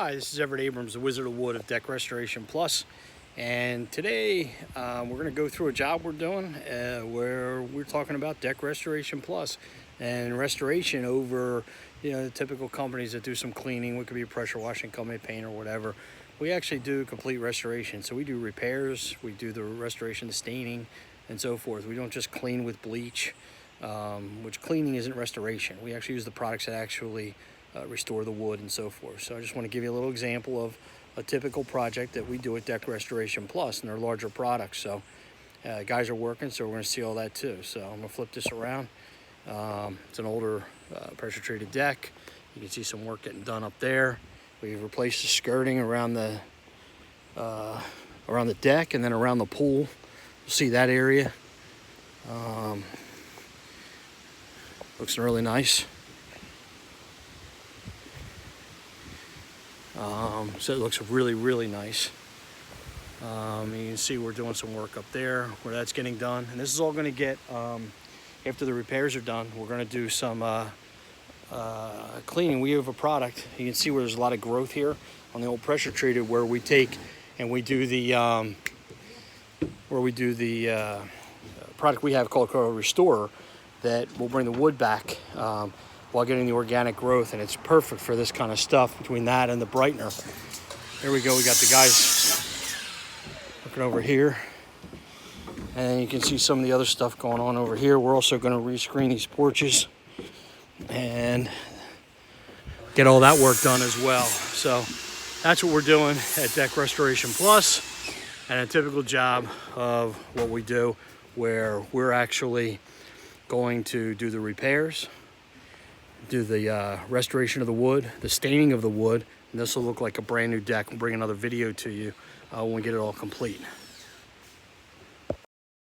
Hi, this is Everett Abrams, the Wizard of Wood of Deck Restoration Plus, and today we're going to go through a job we're doing where we're talking about Deck Restoration Plus and restoration over, the typical companies that do some cleaning. It could be a pressure washing company, paint, or whatever. We actually do complete restoration, so we do repairs, we do the restoration, the staining, and so forth. We don't just clean with bleach, which cleaning isn't restoration. We actually use the products that actually restore the wood and so forth. So I just want to give you a little example of a typical project that we do at Deck Restoration Plus, and they're larger products. So guys are working, so we're going to see all that too. So I'm going to flip this around. It's an older pressure treated deck. You can see some work getting done up there. We've replaced the skirting around the deck and then around the pool. You'll see that area. Looks really nice. So it looks really, really nice. You can see we're doing some work up there where that's getting done. And this is all going to get, after the repairs are done, we're going to do some cleaning. We have a product. You can see where there's a lot of growth here on the old pressure treated, where we take and we do the product we have called Restorer that will bring the wood back while getting the organic growth, and it's perfect for this kind of stuff. Between that and the brightener, there we go. We got the guys working over here, and you can see some of the other stuff going on over here. We're also going to rescreen these porches and get all that work done as well. So that's what we're doing at Deck Restoration Plus, and a typical job of what we do, where we're actually going to do the repairs, do the restoration of the wood, the staining of the wood, and this will look like a brand new deck. We'll bring another video to you when we get it all complete.